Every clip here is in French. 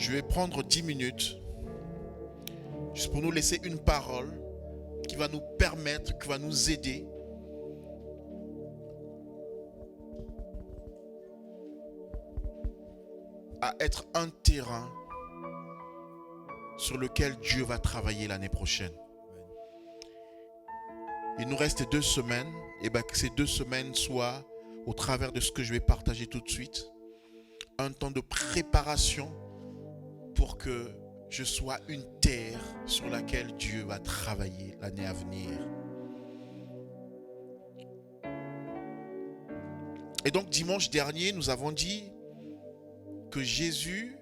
Je vais prendre 10 minutes juste pour nous laisser une parole qui va nous permettre, qui va nous aider à être un terrain sur lequel Dieu va travailler l'année prochaine. Il nous reste 2 semaines, et que ces 2 semaines soient, au travers de ce que je vais partager tout de suite, un temps de préparation pour que je sois une terre sur laquelle Dieu va travailler l'année à venir. Et donc dimanche dernier, nous avons dit que Jésus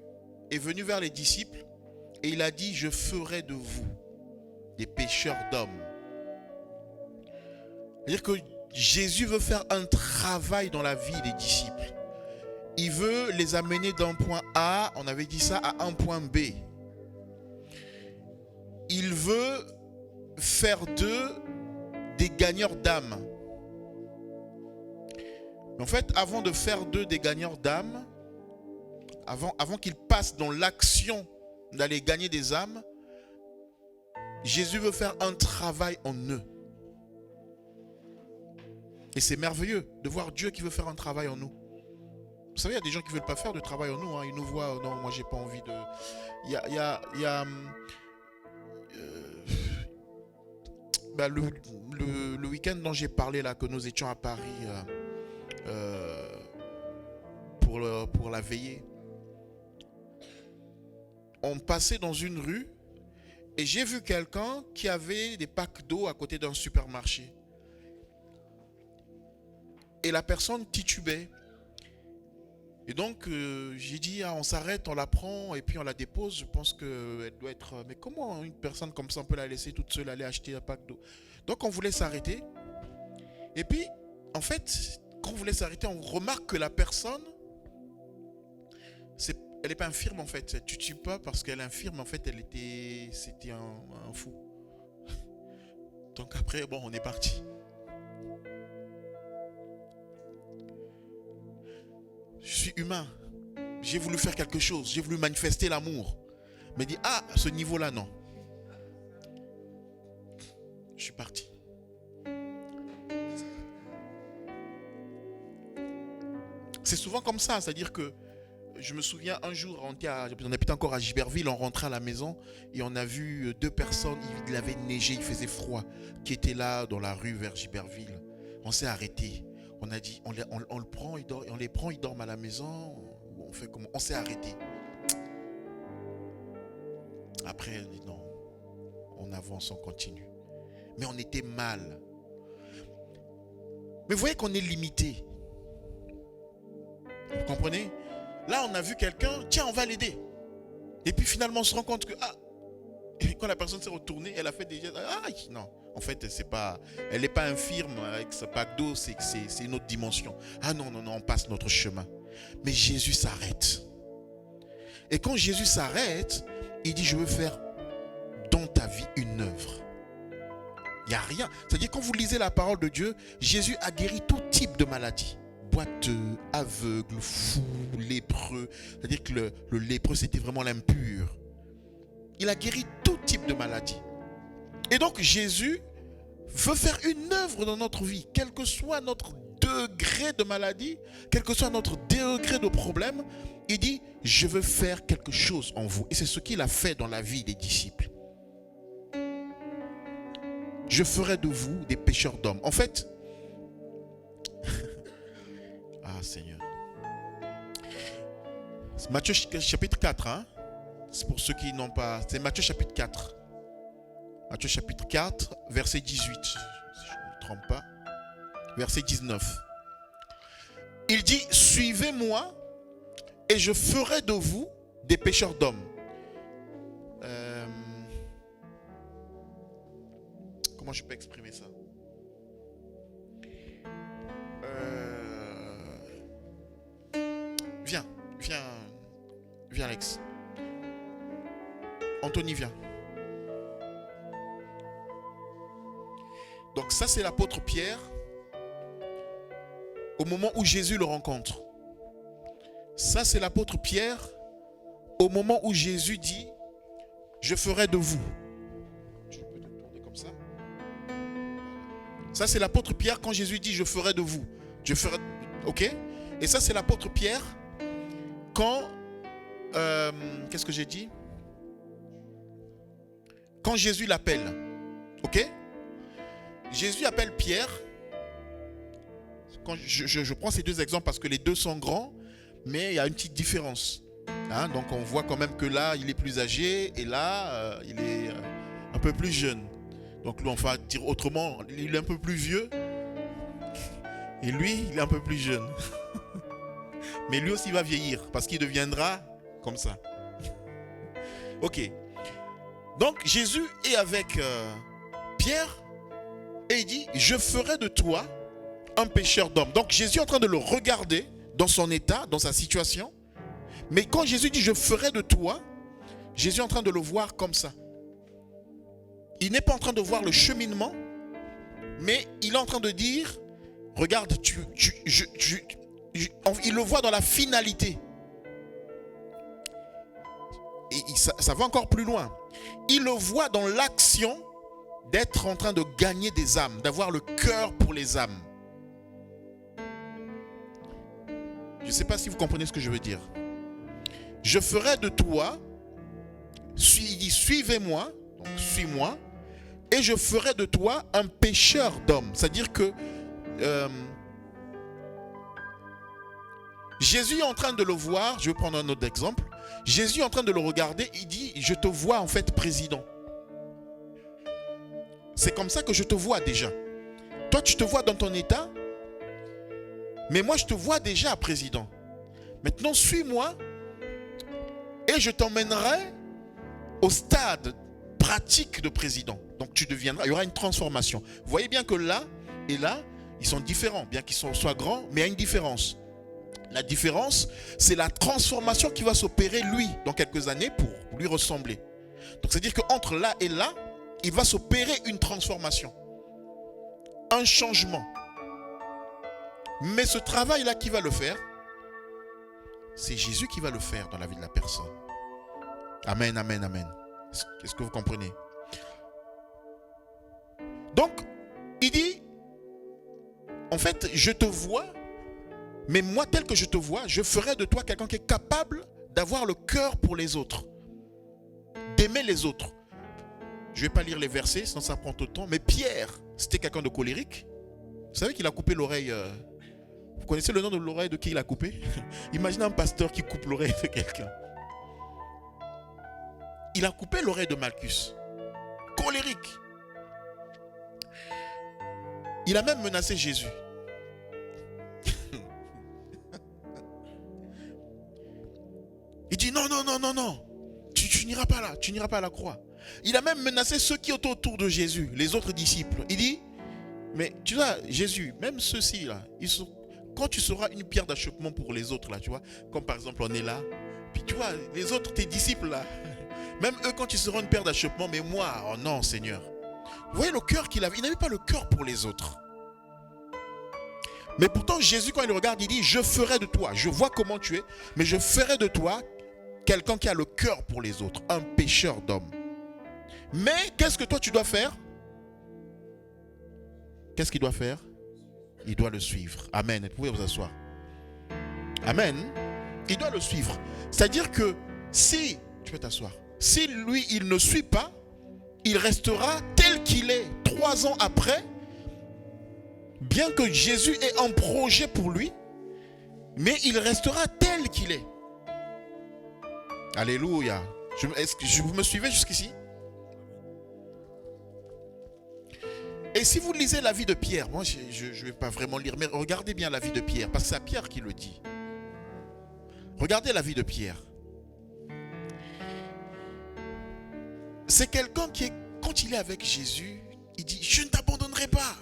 est venu vers les disciples et il a dit « Je ferai de vous des pêcheurs d'hommes ». C'est-à-dire que Jésus veut faire un travail dans la vie des disciples. Il veut les amener d'un point A, on avait dit ça, à un point B. Il veut faire d'eux des gagneurs d'âme. En fait, avant de faire d'eux des gagneurs d'âme, avant qu'ils passent dans l'action d'aller gagner des âmes, Jésus veut faire un travail en eux. Et c'est merveilleux de voir Dieu qui veut faire un travail en nous. Vous savez, il y a des gens qui ne veulent pas faire de travail en nous. Ils nous voient, non, moi j'ai pas envie de... Le week-end dont j'ai parlé là, que nous étions à Paris pour la veillée, on passait dans une rue et j'ai vu quelqu'un qui avait des packs d'eau à côté d'un supermarché. Et la personne titubait. Et donc, j'ai dit, on s'arrête, on la prend et puis on la dépose. Je pense qu'elle doit être... Mais comment une personne comme ça, on peut la laisser toute seule aller acheter un pack d'eau? Donc, on voulait s'arrêter. Et puis, en fait, quand on voulait s'arrêter, on remarque que la personne, elle n'est pas infirme en fait. Elle ne titube pas parce qu'elle est infirme. En fait, c'était un fou. Donc après, bon, on est parti. Je suis humain. J'ai voulu faire quelque chose. J'ai voulu manifester l'amour. Mais dit, à ce niveau-là, non. Je suis parti. C'est souvent comme ça. C'est-à-dire que je me souviens un jour, on habitait encore à Giberville, on rentrait à la maison et on a vu 2 personnes, il avait neigé, il faisait froid, qui étaient là dans la rue vers Giberville. On s'est arrêté. On a dit, on le prend, on les prend, ils dorment à la maison. On fait comment? On s'est arrêté. Après, on dit non, on avance, on continue. Mais on était mal. Mais vous voyez qu'on est limité. Vous comprenez? Là, on a vu quelqu'un, tiens, on va l'aider. Et puis finalement, on se rend compte que, quand la personne s'est retournée, elle a fait des gestes. Non. En fait, elle n'est pas infirme avec ce pack d'eau, c'est une autre dimension. Non, on passe notre chemin. Mais Jésus s'arrête. Et quand Jésus s'arrête, il dit, je veux faire dans ta vie une œuvre. Il n'y a rien. C'est-à-dire, quand vous lisez la parole de Dieu, Jésus a guéri tout type de maladie. Boiteux, aveugle, fou, lépreux. C'est-à-dire que le lépreux, c'était vraiment l'impur. Il a guéri tout type de maladie. Et donc Jésus veut faire une œuvre dans notre vie, quel que soit notre degré de maladie, quel que soit notre degré de problème. Il dit, je veux faire quelque chose en vous. Et c'est ce qu'il a fait dans la vie des disciples. Je ferai de vous des pêcheurs d'hommes. En fait, Seigneur. C'est Matthieu chapitre 4. C'est pour ceux qui n'ont pas... C'est Matthieu chapitre 4. Matthieu chapitre 4, verset 18. Si je ne me trompe pas. Verset 19. Il dit, suivez-moi et je ferai de vous des pêcheurs d'hommes. Comment je peux exprimer ça? Viens Alex. Anthony, viens. Donc ça, c'est l'apôtre Pierre au moment où Jésus le rencontre. Ça, c'est l'apôtre Pierre au moment où Jésus dit, je ferai de vous. Je peux te tourner comme ça. Ça, c'est l'apôtre Pierre quand Jésus dit, je ferai de vous. Je ferai... Ok? Et ça, c'est l'apôtre Pierre quand... qu'est-ce que j'ai dit? Quand Jésus l'appelle. Ok? Jésus appelle Pierre. Quand je prends ces deux exemples parce que les deux sont grands, mais il y a une petite différence. Hein, donc on voit quand même que là, il est plus âgé et là, il est un peu plus jeune. Donc lui, on va dire autrement, il est un peu plus vieux et lui, il est un peu plus jeune. Mais lui aussi va vieillir parce qu'il deviendra comme ça. Ok. Donc Jésus est avec Pierre et il dit, je ferai de toi un pécheur d'hommes. Donc Jésus est en train de le regarder dans son état, dans sa situation. Mais quand Jésus dit, je ferai de toi, Jésus est en train de le voir comme ça. Il n'est pas en train de voir le cheminement, mais il est en train de dire, regarde, il le voit dans la finalité. Et ça va encore plus loin. Il le voit dans l'action d'être en train de gagner des âmes, d'avoir le cœur pour les âmes. Je ne sais pas si vous comprenez ce que je veux dire. Je ferai de toi, il dit suivez-moi, donc suis-moi, et je ferai de toi un pécheur d'hommes. C'est-à-dire que Jésus est en train de le voir, je vais prendre un autre exemple. Jésus est en train de le regarder, il dit, je te vois en fait président. C'est comme ça que je te vois déjà. Toi, tu te vois dans ton état, mais moi, je te vois déjà président. Maintenant, suis-moi et je t'emmènerai au stade pratique de président. Donc, tu deviendras, il y aura une transformation. Vous voyez bien que là et là, ils sont différents, bien qu'ils soient grands, mais il y a une différence. La différence, c'est la transformation qui va s'opérer, lui, dans quelques années pour lui ressembler. Donc, c'est-à-dire qu'entre là et là, il va s'opérer une transformation. Un changement. Mais ce travail-là, qui va le faire? C'est Jésus qui va le faire dans la vie de la personne. Amen, amen, amen. Est-ce que vous comprenez? Donc, il dit, en fait, je te vois, mais moi, tel que je te vois, je ferai de toi quelqu'un qui est capable d'avoir le cœur pour les autres, d'aimer les autres. Je ne vais pas lire les versets, sinon ça prend tout le temps. Mais Pierre, c'était quelqu'un de colérique. Vous savez qu'il a coupé l'oreille. Vous connaissez le nom de l'oreille de qui il a coupé? Imaginez un pasteur qui coupe l'oreille de quelqu'un. Il a coupé l'oreille de Malchus. Colérique. Il a même menacé Jésus. Il dit non, non, non, non, non. Tu n'iras pas là, tu n'iras pas à la croix. Il a même menacé ceux qui étaient autour de Jésus, les autres disciples. Il dit, mais tu vois, Jésus, même ceux-ci là, quand tu seras une pierre d'achoppement pour les autres là, tu vois, comme par exemple on est là, puis tu vois, les autres, tes disciples là, même eux quand tu seras une pierre d'achoppement, mais moi, oh non Seigneur. Vous voyez le cœur qu'il avait, il n'avait pas le cœur pour les autres. Mais pourtant Jésus quand il regarde, il dit, je ferai de toi, je vois comment tu es, mais je ferai de toi quelqu'un qui a le cœur pour les autres, un pécheur d'hommes. Mais qu'est-ce que toi tu dois faire? Qu'est-ce qu'il doit faire? Il doit le suivre. Amen. Vous pouvez vous asseoir. Amen. Il doit le suivre. C'est-à-dire que si, tu peux t'asseoir, si lui il ne suit pas, il restera tel qu'il est 3 ans après, bien que Jésus ait un projet pour lui, mais il restera tel qu'il est. Alléluia. Est-ce que vous me suivez jusqu'ici? Et si vous lisez la vie de Pierre, moi je ne vais pas vraiment lire, mais regardez bien la vie de Pierre, parce que c'est Pierre qui le dit. Regardez la vie de Pierre. C'est quelqu'un qui, quand il est avec Jésus, il dit, je ne t'abandonnerai pas.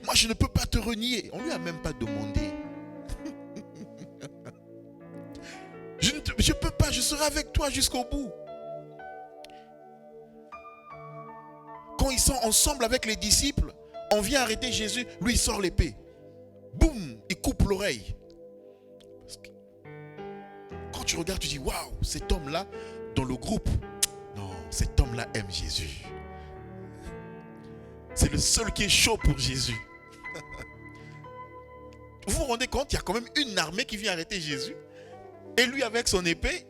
Moi je ne peux pas te renier. On ne lui a même pas demandé. Je ne peux pas, je serai avec toi jusqu'au bout. Quand ils sont ensemble avec les disciples, on vient arrêter Jésus, lui il sort l'épée. Boum, il coupe l'oreille. Quand tu regardes, tu dis, waouh, cet homme-là, dans le groupe, non, cet homme-là aime Jésus. C'est le seul qui est chaud pour Jésus. Vous vous rendez compte, il y a quand même une armée qui vient arrêter Jésus. Et lui avec son épée.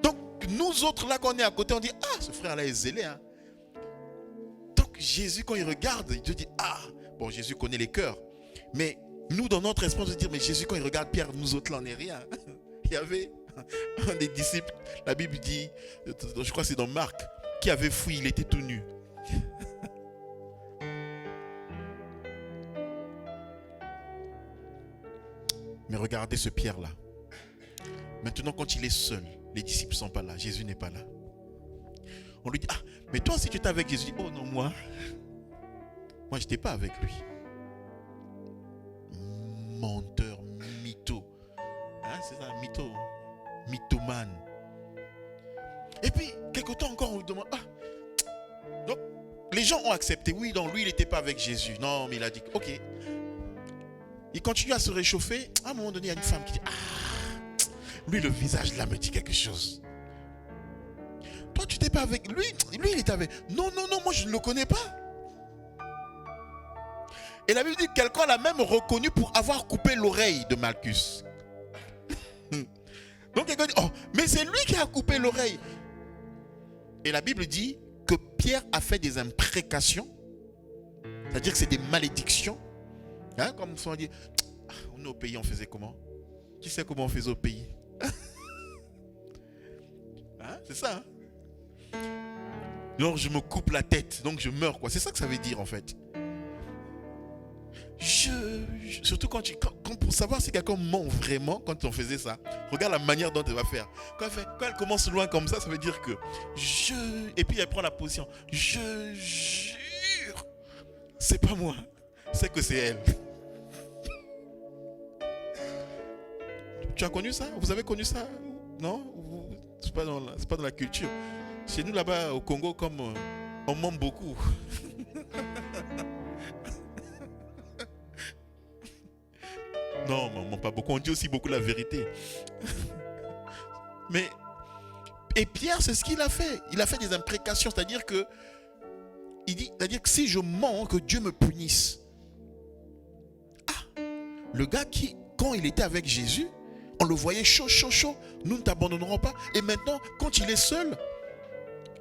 Donc nous autres là, quand on est à côté, on dit, ah, ce frère-là est zélé. Hein. Donc Jésus, quand il regarde, il te dit, ah, bon, Jésus connaît les cœurs. Mais nous, dans notre esprit, on se dit, mais Jésus, quand il regarde Pierre, nous autres là, on n'est rien. Il y avait un des disciples, la Bible dit, je crois que c'est dans Marc, qui avait fui, il était tout nu. Mais regardez ce Pierre-là. Maintenant, quand il est seul, les disciples ne sont pas là, Jésus n'est pas là. On lui dit, ah, mais toi, si tu étais avec Jésus, oh non, moi, je n'étais pas avec lui. Menteur, mytho. Hein, c'est ça, mytho. Mythomane. Et puis, quelque temps encore, on lui demande, ah, donc, les gens ont accepté, oui, donc lui, il n'était pas avec Jésus. Non, mais il a dit, ok. Il continue à se réchauffer. À un moment donné, il y a une femme qui dit, ah, lui, le visage là me dit quelque chose. Toi, tu n'étais pas avec lui. Lui, il était avec. Non, non, non, moi, je ne le connais pas. Et la Bible dit que quelqu'un l'a même reconnu pour avoir coupé l'oreille de Malchus. Donc, quelqu'un dit, oh, mais c'est lui qui a coupé l'oreille. Et la Bible dit que Pierre a fait des imprécations. C'est-à-dire que c'est des malédictions. Hein, comme on dit, on est au pays, on faisait comment? Qui sait comment on faisait au pays? Hein, c'est ça. Hein? Donc je me coupe la tête, donc je meurs, quoi. C'est ça que ça veut dire en fait. Surtout quand pour savoir si quelqu'un ment vraiment, quand on faisait ça, regarde la manière dont elle va faire. Quand elle commence loin comme ça veut dire que et puis elle prend la position. Je jure, c'est pas moi, c'est que c'est elle. Tu as connu ça? Vous avez connu ça? Non? C'est pas dans la culture. Chez nous là-bas au Congo, comme on ment beaucoup. Non, on ment pas beaucoup. On dit aussi beaucoup la vérité. Mais et Pierre, c'est ce qu'il a fait. Il a fait des imprécations, c'est-à-dire que si je mens, que Dieu me punisse. Ah, le gars qui, quand il était avec Jésus, on le voyait chaud, chaud, chaud. Nous ne t'abandonnerons pas. Et maintenant, quand il est seul,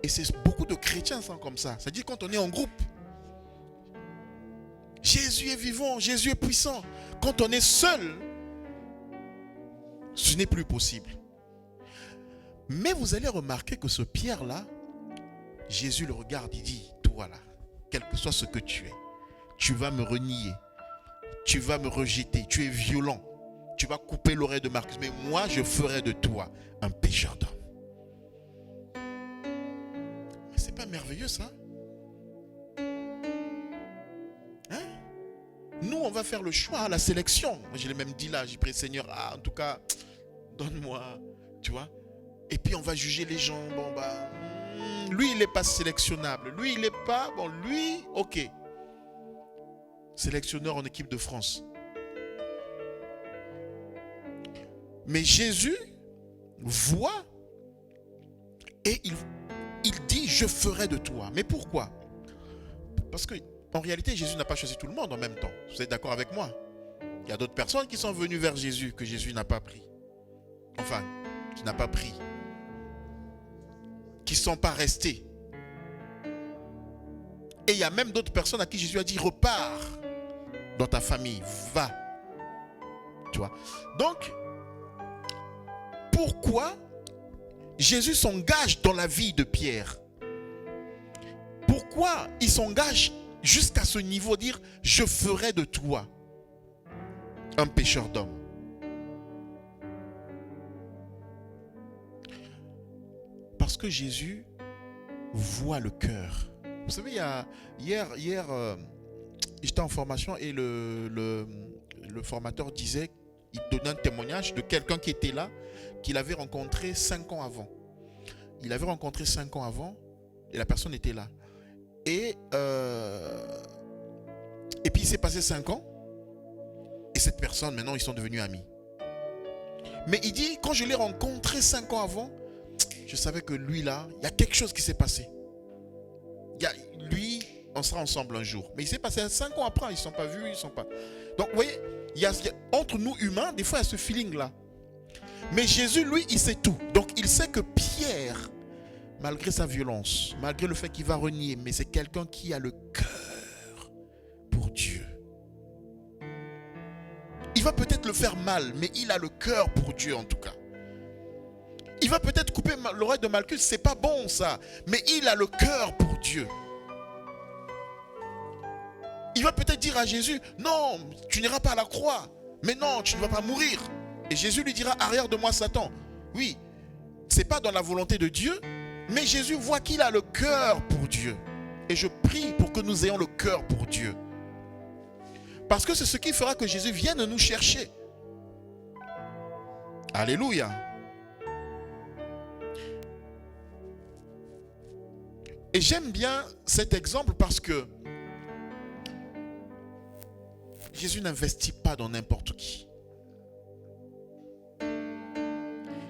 et c'est beaucoup de chrétiens sont comme ça. C'est-à-dire quand on est en groupe, Jésus est vivant, Jésus est puissant. Quand on est seul, ce n'est plus possible. Mais vous allez remarquer que ce Pierre-là, Jésus le regarde, il dit, toi là, quel que soit ce que tu es, tu vas me renier, tu vas me rejeter, tu es violent. Tu vas couper l'oreille de Marcus, mais moi, je ferai de toi un pécheur d'homme. Mais c'est pas merveilleux, ça? Hein? Nous, on va faire le choix, la sélection. Moi, je l'ai même dit là, j'ai prié, Seigneur, en tout cas, donne-moi, tu vois. Et puis, on va juger les gens. Bon, lui, il n'est pas sélectionnable. Lui, il n'est pas, lui, ok. Sélectionneur en équipe de France. Mais Jésus voit et il dit, je ferai de toi. Mais pourquoi? Parce qu'en réalité, Jésus n'a pas choisi tout le monde en même temps. Vous êtes d'accord avec moi? Il y a d'autres personnes qui sont venues vers Jésus que Jésus n'a pas pris. Enfin, qui n'a pas pris. Qui ne sont pas restés. Et il y a même d'autres personnes à qui Jésus a dit, repars dans ta famille, va. Tu vois? Donc, pourquoi Jésus s'engage dans la vie de Pierre? Pourquoi il s'engage jusqu'à ce niveau, dire je ferai de toi un pécheur d'hommes? Parce que Jésus voit le cœur. Vous savez, hier j'étais en formation et le formateur disait, il donnait un témoignage de quelqu'un qui était là, qu'il avait rencontré 5 ans avant. Il avait rencontré 5 ans avant et la personne était là. Et puis il s'est passé 5 ans et cette personne, maintenant, ils sont devenus amis. Mais il dit, quand je l'ai rencontré 5 ans avant, je savais que lui là, il y a quelque chose qui s'est passé. Lui, on sera ensemble un jour. Mais il s'est passé 5 ans après, ils ne sont pas vus, ils ne sont pas... Donc vous voyez, entre nous humains, des fois il y a ce feeling là. Mais Jésus, lui, il sait tout. Donc il sait que Pierre, malgré sa violence, malgré le fait qu'il va renier, mais c'est quelqu'un qui a le cœur pour Dieu. Il va peut-être le faire mal, mais il a le cœur pour Dieu en tout cas. Il va peut-être couper l'oreille de Malchus, c'est pas bon ça, mais il a le cœur pour Dieu. Il va peut-être dire à Jésus, non, tu n'iras pas à la croix, mais non, tu ne vas pas mourir. Et Jésus lui dira, arrière de moi Satan. Oui, c'est pas dans la volonté de Dieu, mais Jésus voit qu'il a le cœur pour Dieu. Et je prie pour que nous ayons le cœur pour Dieu. Parce que c'est ce qui fera que Jésus vienne nous chercher. Alléluia. Et j'aime bien cet exemple parce que Jésus n'investit pas dans n'importe qui.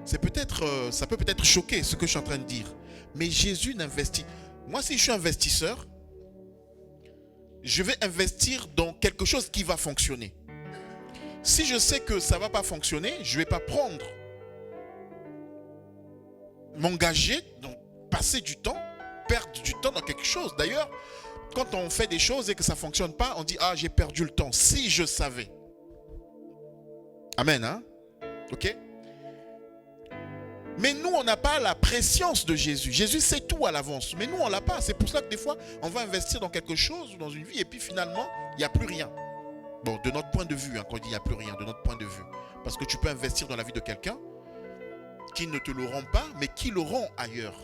Ça peut peut-être choquer ce que je suis en train de dire. Mais Jésus n'investit. Moi, si je suis investisseur, je vais investir dans quelque chose qui va fonctionner. Si je sais que ça ne va pas fonctionner, je ne vais pas prendre, m'engager, donc passer du temps, perdre du temps dans quelque chose. D'ailleurs, quand on fait des choses et que ça ne fonctionne pas, on dit « Ah, j'ai perdu le temps. Si je savais. » Amen, hein? Ok? Mais nous, on n'a pas la préscience de Jésus. Jésus sait tout à l'avance. Mais nous, on ne l'a pas. C'est pour ça que des fois, on va investir dans quelque chose, dans une vie, et puis finalement, il n'y a plus rien. Bon, de notre point de vue, hein, quand on dit il n'y a plus rien, de notre point de vue. Parce que tu peux investir dans la vie de quelqu'un qui ne te le rend pas, mais qui le rend ailleurs.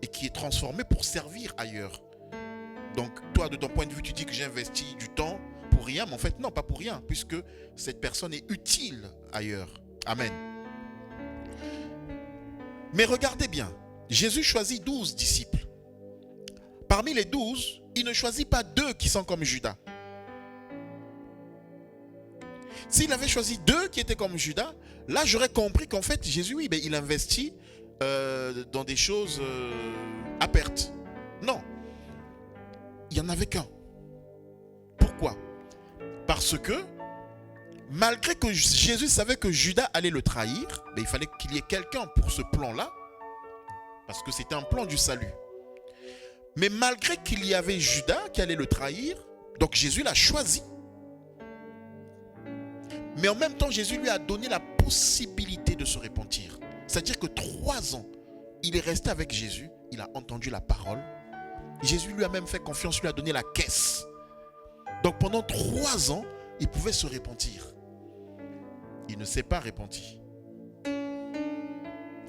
Et qui est transformé pour servir ailleurs. Donc, toi, de ton point de vue, tu dis que j'ai investi du temps pour rien. Mais en fait, non, pas pour rien. Puisque cette personne est utile ailleurs. Amen. Mais regardez bien, Jésus choisit 12 disciples. Parmi les 12, il ne choisit pas 2 qui sont comme Judas. S'il avait choisi 2 qui étaient comme Judas, là j'aurais compris qu'en fait Jésus, oui, il investit dans des choses à perte. Non, il n'y en avait qu'un. Pourquoi? Parce que malgré que Jésus savait que Judas allait le trahir, il fallait qu'il y ait quelqu'un pour ce plan-là, parce que c'était un plan du salut. Mais malgré qu'il y avait Judas qui allait le trahir, donc Jésus l'a choisi. Mais en même temps, Jésus lui a donné la possibilité de se repentir. C'est-à-dire que 3 ans, il est resté avec Jésus, il a entendu la parole. Jésus lui a même fait confiance, lui a donné la caisse. Donc pendant 3 ans, il pouvait se repentir. Il ne s'est pas repenti.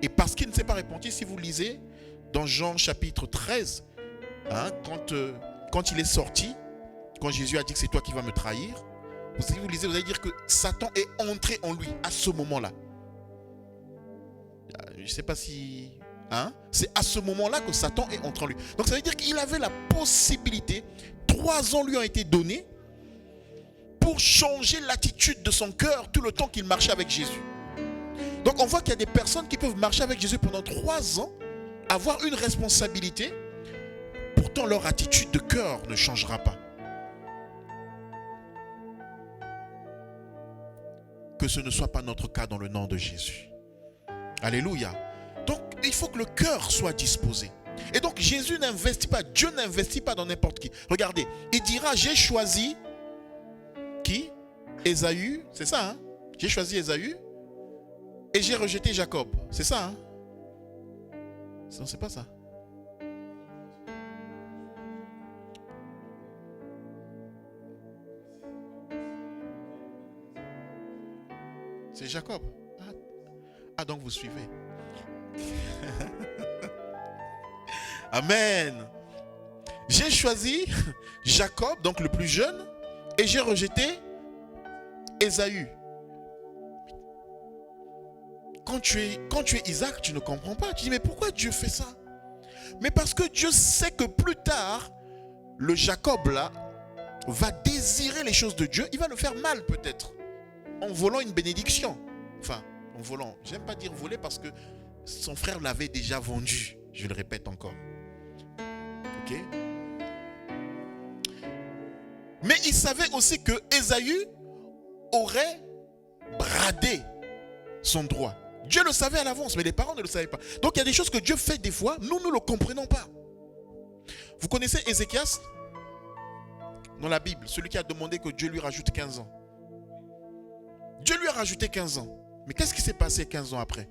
Et parce qu'il ne s'est pas repenti, si vous lisez dans Jean chapitre 13, hein, quand il est sorti, quand Jésus a dit que c'est toi qui vas me trahir, si vous lisez, vous allez dire que Satan est entré en lui à ce moment-là. Je ne sais pas si... Hein, c'est à ce moment-là que Satan est entré en lui. Donc ça veut dire qu'il avait la possibilité, 3 ans lui ont été donnés, pour changer l'attitude de son cœur tout le temps qu'il marchait avec Jésus. Donc on voit qu'il y a des personnes qui peuvent marcher avec Jésus pendant 3 ans, avoir une responsabilité, pourtant leur attitude de cœur ne changera pas. Que ce ne soit pas notre cas dans le nom de Jésus. Alléluia. Donc il faut que le cœur soit disposé. Et donc Jésus n'investit pas, Dieu n'investit pas dans n'importe qui. Regardez, il dira j'ai choisi qui? Ésaü, c'est ça, hein? J'ai choisi Ésaü et j'ai rejeté Jacob. C'est ça, hein? Non, c'est pas ça. C'est Jacob. Ah, donc vous suivez. Amen. J'ai choisi Jacob, donc le plus jeune, et j'ai rejeté Ésaü. Quand tu es Isaac, tu ne comprends pas. Tu dis, mais pourquoi Dieu fait ça? Mais parce que Dieu sait que plus tard, le Jacob là, va désirer les choses de Dieu. Il va le faire mal peut-être, en volant une bénédiction. Enfin, en volant. J'aime pas dire voler parce que son frère l'avait déjà vendu. Je le répète encore. Ok? Mais il savait aussi que Ésaü aurait bradé son droit. Dieu le savait à l'avance, mais les parents ne le savaient pas. Donc il y a des choses que Dieu fait des fois, nous ne le comprenons pas. Vous connaissez Ézéchias? Dans la Bible, celui qui a demandé que Dieu lui rajoute 15 ans. Dieu lui a rajouté 15 ans. Mais qu'est-ce qui s'est passé 15 ans après?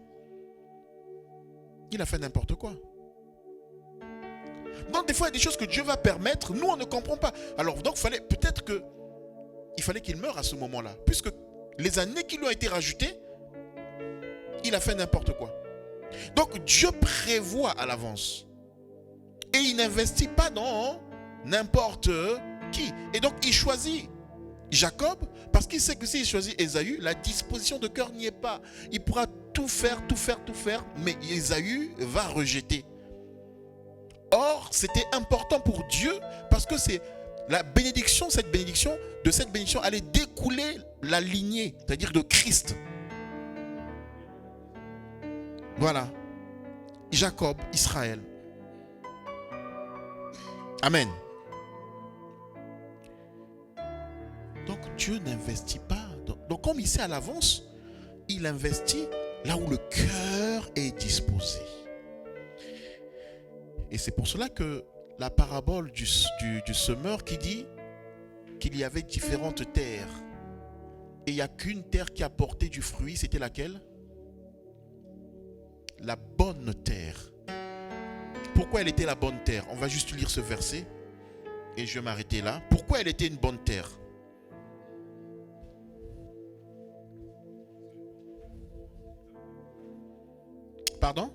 Il a fait n'importe quoi. Donc des fois, il y a des choses que Dieu va permettre, nous on ne comprend pas. Alors donc peut-être il fallait qu'il meure à ce moment-là. Puisque les années qui lui ont été rajoutées, il a fait n'importe quoi. Donc Dieu prévoit à l'avance. Et il n'investit pas dans n'importe qui. Et donc il choisit Jacob parce qu'il sait que s'il choisit Ésaü, la disposition de cœur n'y est pas. Il pourra tout faire, mais Ésaü va rejeter. Or, c'était important pour Dieu parce que c'est la bénédiction, de cette bénédiction allait découler la lignée, c'est-à-dire de Christ. Voilà. Jacob, Israël. Amen. Donc Dieu n'investit pas. Donc comme il sait à l'avance, il investit là où le cœur est disposé. Et c'est pour cela que la parabole du semeur qui dit qu'il y avait différentes terres. Et il n'y a qu'une terre qui a porté du fruit, c'était laquelle? La bonne terre. Pourquoi elle était la bonne terre? On va juste lire ce verset et je vais m'arrêter là. Pourquoi elle était une bonne terre? Pardon?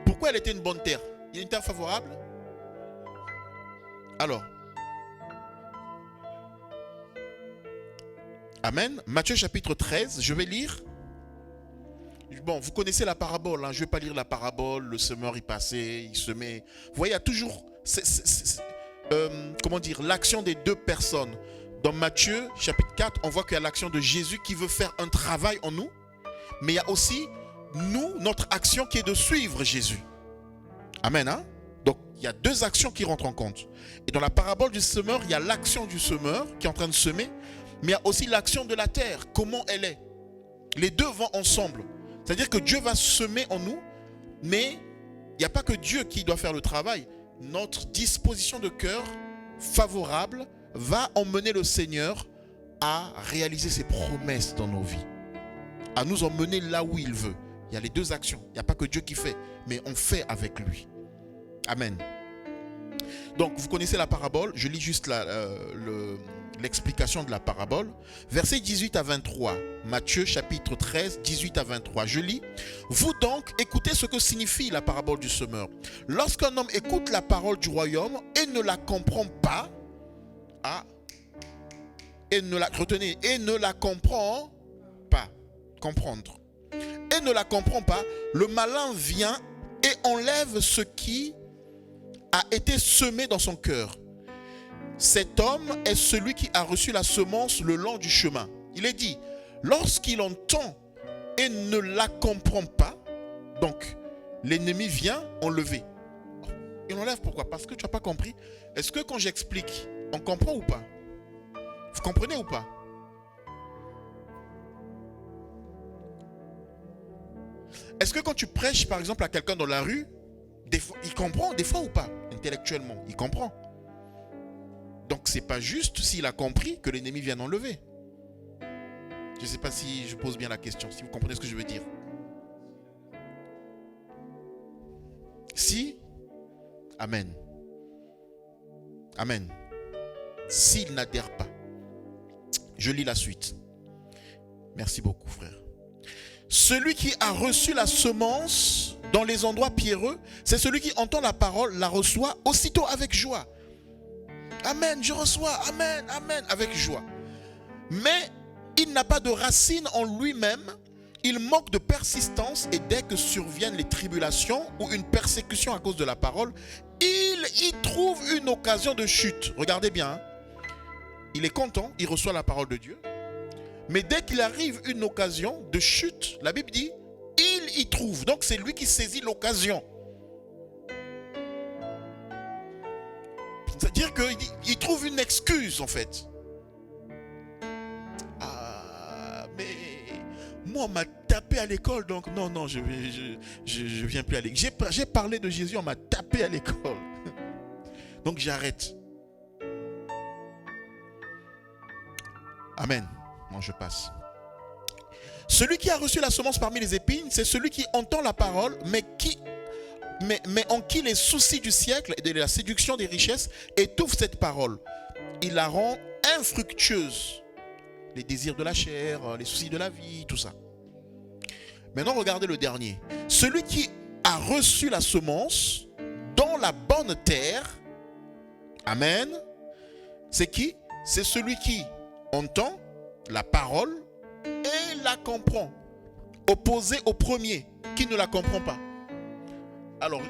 Pourquoi elle était une bonne terre? Il y a une terre favorable? Alors, amen. Matthieu chapitre 13, je vais lire. Bon, vous connaissez la parabole, hein. Je ne vais pas lire la parabole. Le semeur, il passait, il semait. Vous voyez, il y a toujours l'action des deux personnes. Dans Matthieu chapitre 4, on voit qu'il y a l'action de Jésus qui veut faire un travail en nous. Mais il y a aussi, nous, notre action qui est de suivre Jésus. Amen, hein? Donc, il y a deux actions qui rentrent en compte. Et dans la parabole du semeur, il y a l'action du semeur qui est en train de semer. Mais il y a aussi l'action de la terre, comment elle est. Les deux vont ensemble. C'est-à-dire que Dieu va semer en nous, mais il n'y a pas que Dieu qui doit faire le travail. Notre disposition de cœur favorable va emmener le Seigneur à réaliser ses promesses dans nos vies. À nous emmener là où il veut. Il y a les deux actions. Il n'y a pas que Dieu qui fait, mais on fait avec lui. Amen. Donc, vous connaissez la parabole. Je lis juste l'explication de la parabole. Versets 18 à 23. Matthieu chapitre 13, 18 à 23. Je lis. Vous donc, écoutez ce que signifie la parabole du semeur. Lorsqu'un homme écoute la parole du royaume et ne la comprend pas, retenez, et ne la comprend pas. Comprendre. Et ne la comprend pas, le malin vient et enlève ce qui a été semé dans son cœur. Cet homme est celui qui a reçu la semence le long du chemin. Il est dit, lorsqu'il entend et ne la comprend pas, donc l'ennemi vient enlever. Il enlève pourquoi? Parce que tu n'as pas compris. Est-ce que quand j'explique, on comprend ou pas? Vous comprenez ou pas? Est-ce que quand tu prêches par exemple à quelqu'un dans la rue, des fois, il comprend des fois ou pas? Intellectuellement, il comprend. Donc c'est pas juste s'il a compris que l'ennemi vient enlever. Je ne sais pas si je pose bien la question, si vous comprenez ce que je veux dire. Si, amen. Amen. S'il n'adhère pas. Je lis la suite. Merci beaucoup, frère. Celui qui a reçu la semence dans les endroits pierreux, c'est celui qui entend la parole, la reçoit aussitôt avec joie. Amen, je reçois, amen, amen, avec joie. Mais il n'a pas de racine en lui-même, il manque de persistance et dès que surviennent les tribulations ou une persécution à cause de la parole, il y trouve une occasion de chute. Regardez bien. il est content, il reçoit la parole de Dieu. Mais dès qu'il arrive une occasion de chute, la Bible dit, il y trouve. Donc c'est lui qui saisit l'occasion. C'est-à-dire qu'il trouve une excuse en fait. Ah, mais moi on m'a tapé à l'école, donc non, je viens plus à l'école. J'ai parlé de Jésus, on m'a tapé à l'école. Donc j'arrête. Amen. Non, je passe. Celui qui a reçu la semence parmi les épines, c'est celui qui entend la parole, mais en qui les soucis du siècle et de la séduction des richesses étouffent cette parole. Il la rend infructueuse. Les désirs de la chair, les soucis de la vie, tout ça. Maintenant, regardez le dernier. Celui qui a reçu la semence dans la bonne terre, amen, c'est qui? C'est celui qui entend la parole et la comprend. Opposé au premier qui ne la comprend pas. Alors,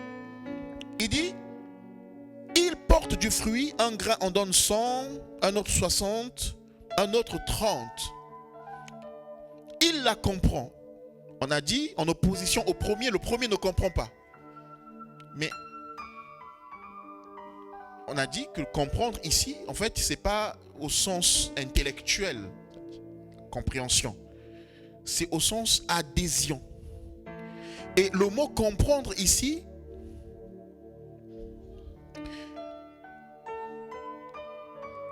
il dit, il porte du fruit, un grain en donne 100, un autre 60, un autre 30. Il la comprend. On a dit, en opposition au premier, le premier ne comprend pas. Mais on a dit que comprendre ici, en fait, ce n'est pas au sens intellectuel, compréhension. C'est au sens adhésion. Et le mot comprendre ici,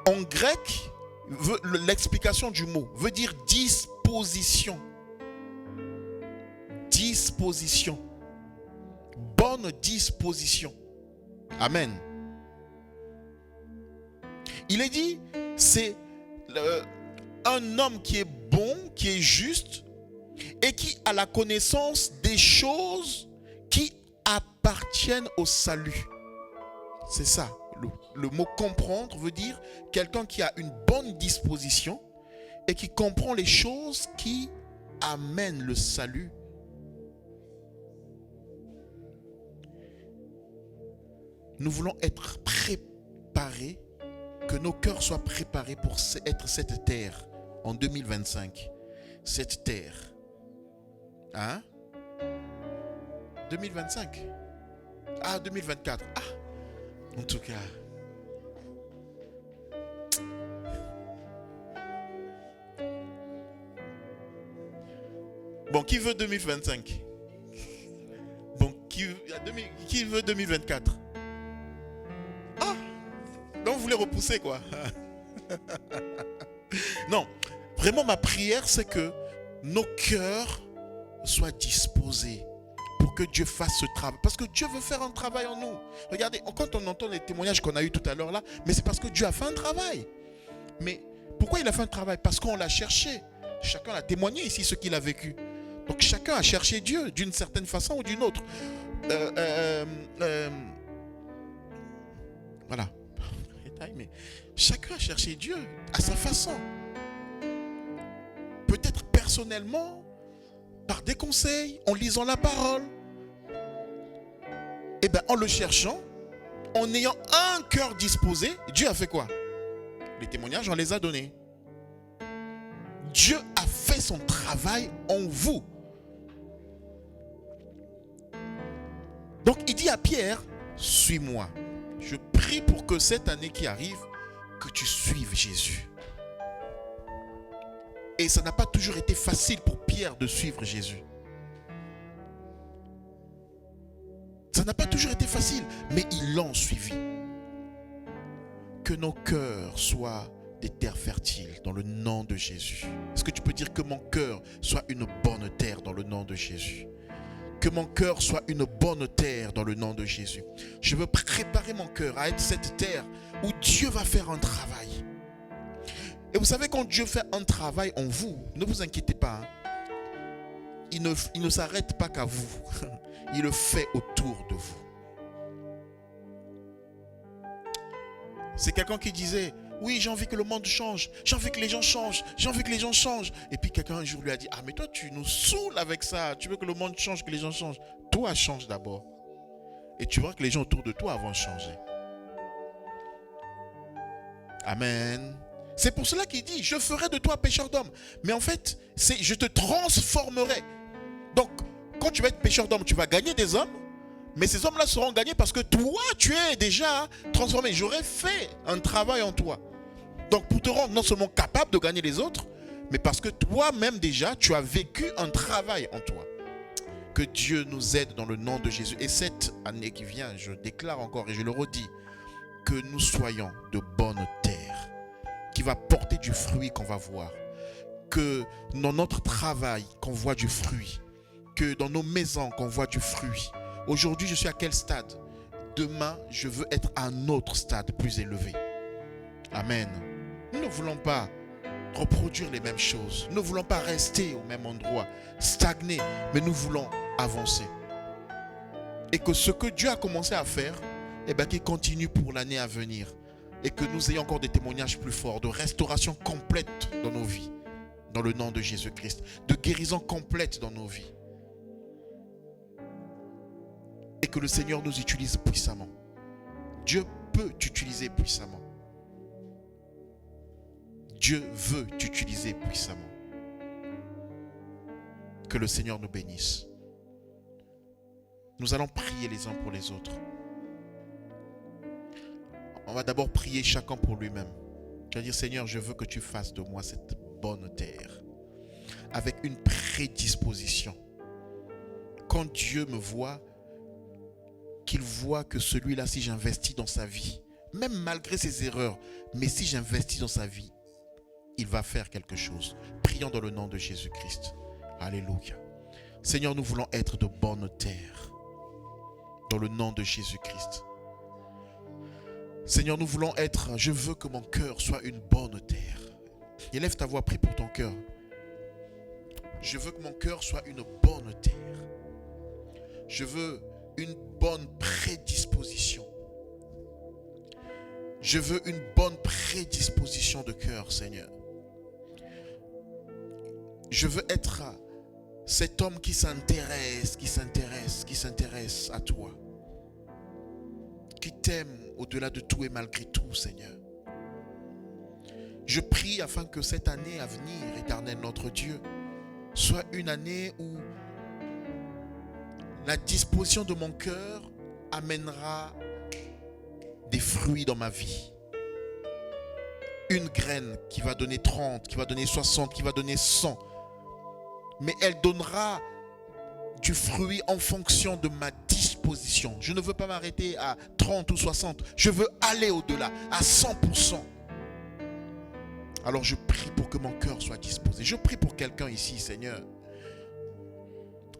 en grec, l'explication du mot veut dire disposition. Disposition. Bonne disposition. Amen. Il est dit, c'est un homme qui est bon, qui est juste et qui a la connaissance des choses qui appartiennent au salut. C'est ça. Le mot comprendre veut dire quelqu'un qui a une bonne disposition et qui comprend les choses qui amènent le salut. Nous voulons être préparés, que nos cœurs soient préparés pour être cette terre en 2025. Cette terre. Hein? 2025. Ah, 2024. Ah, en tout cas. Bon, qui veut 2025? Bon, qui veut 2024? Ah, donc vous voulez repousser quoi? Non, vraiment ma prière c'est que nos cœurs soient disposés pour que Dieu fasse ce travail. Parce que Dieu veut faire un travail en nous. Regardez, quand on entend les témoignages qu'on a eu tout à l'heure là, mais c'est parce que Dieu a fait un travail. Mais pourquoi il a fait un travail? Parce qu'on l'a cherché. Chacun a témoigné ici ce qu'il a vécu. Donc chacun a cherché Dieu d'une certaine façon ou d'une autre. Voilà. Mais chacun a cherché Dieu à sa façon. Peut-être personnellement, par des conseils, en lisant la parole. Et bien en le cherchant, en ayant un cœur disposé, Dieu a fait quoi? Les témoignages, on les a donnés. Dieu a fait son travail en vous. Donc il dit à Pierre, suis-moi. Je prie pour que cette année qui arrive, que tu suives Jésus. Et ça n'a pas toujours été facile pour Pierre de suivre Jésus. Ça n'a pas toujours été facile, mais ils l'ont suivi. Que nos cœurs soient des terres fertiles dans le nom de Jésus. Est-ce que tu peux dire que mon cœur soit une bonne terre dans le nom de Jésus? Que mon cœur soit une bonne terre dans le nom de Jésus. Je veux préparer mon cœur à être cette terre où Dieu va faire un travail. Et vous savez, quand Dieu fait un travail en vous, ne vous inquiétez pas. Il ne s'arrête pas qu'à vous. Il le fait autour de vous. C'est quelqu'un qui disait, oui, j'ai envie que le monde change. J'ai envie que les gens changent. J'ai envie que les gens changent. Et puis quelqu'un un jour lui a dit, ah mais toi tu nous saoules avec ça. Tu veux que le monde change, que les gens changent. Toi change d'abord. Et tu vois que les gens autour de toi vont changer. Amen. C'est pour cela qu'il dit, je ferai de toi pécheur d'hommes. Mais en fait, c'est je te transformerai. Donc, quand tu vas être pécheur d'hommes, tu vas gagner des hommes. Mais ces hommes-là seront gagnés parce que toi, tu es déjà transformé. J'aurais fait un travail en toi. Donc, pour te rendre non seulement capable de gagner les autres, mais parce que toi-même déjà, tu as vécu un travail en toi. Que Dieu nous aide dans le nom de Jésus. Et cette année qui vient, je déclare encore et je le redis, que nous soyons de bonne terre, qui va porter du fruit qu'on va voir. Que dans notre travail, qu'on voit du fruit. Que dans nos maisons, qu'on voit du fruit. Aujourd'hui, je suis à quel stade? Demain, je veux être à un autre stade plus élevé. Amen. Nous ne voulons pas reproduire les mêmes choses. Nous ne voulons pas rester au même endroit, stagner, mais nous voulons avancer. Et que ce que Dieu a commencé à faire, qu'il continue pour l'année à venir. Et que nous ayons encore des témoignages plus forts, de restauration complète dans nos vies, dans le nom de Jésus-Christ, de guérison complète dans nos vies. Et que le Seigneur nous utilise puissamment. Dieu peut t'utiliser puissamment. Dieu veut t'utiliser puissamment. Que le Seigneur nous bénisse. Nous allons prier les uns pour les autres. On va d'abord prier chacun pour lui-même. Tu vas dire, Seigneur, je veux que tu fasses de moi cette bonne terre. Avec une prédisposition. Quand Dieu me voit, qu'il voit que celui-là, si j'investis dans sa vie, même malgré ses erreurs, mais si j'investis dans sa vie, il va faire quelque chose. Prions dans le nom de Jésus-Christ. Alléluia. Seigneur, nous voulons être de bonne terre. Dans le nom de Jésus-Christ. Seigneur, nous voulons être, je veux que mon cœur soit une bonne terre. Élève ta voix, prie pour ton cœur. Je veux que mon cœur soit une bonne terre. Je veux une bonne prédisposition. Je veux une bonne prédisposition de cœur, Seigneur. Je veux être cet homme qui s'intéresse à toi. Qui t'aime au-delà de tout et malgré tout, Seigneur. Je prie afin que cette année à venir, Éternel notre Dieu, soit une année où la disposition de mon cœur amènera des fruits dans ma vie. Une graine qui va donner 30, qui va donner 60, qui va donner 100. Mais elle donnera du fruit en fonction de ma disposition. Je ne veux pas m'arrêter à 30 ou 60. Je veux aller au-delà, à 100%. Alors je prie pour que mon cœur soit disposé. Je prie pour quelqu'un ici, Seigneur.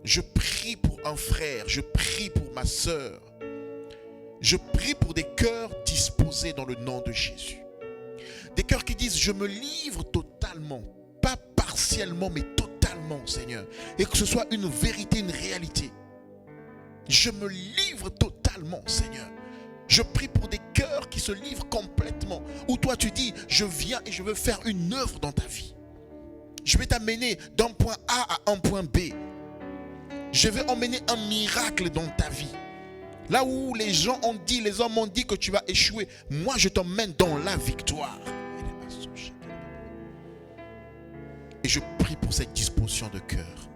Je prie pour un frère. Je prie pour ma sœur. Je prie pour des cœurs disposés dans le nom de Jésus. Des cœurs qui disent, je me livre totalement. Pas partiellement, mais totalement, Seigneur. Et que ce soit une vérité, une réalité. Je me livre totalement, Seigneur. Je prie pour des cœurs qui se livrent complètement. Où toi tu dis, je viens et je veux faire une œuvre dans ta vie. Je vais t'amener d'un point A à un point B. Je vais emmener un miracle dans ta vie. Là où les gens ont dit, les hommes ont dit que tu vas échouer, moi je t'emmène dans la victoire. Et je prie pour cette disposition de cœur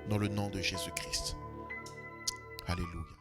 dans le nom de Jésus-Christ. Alléluia.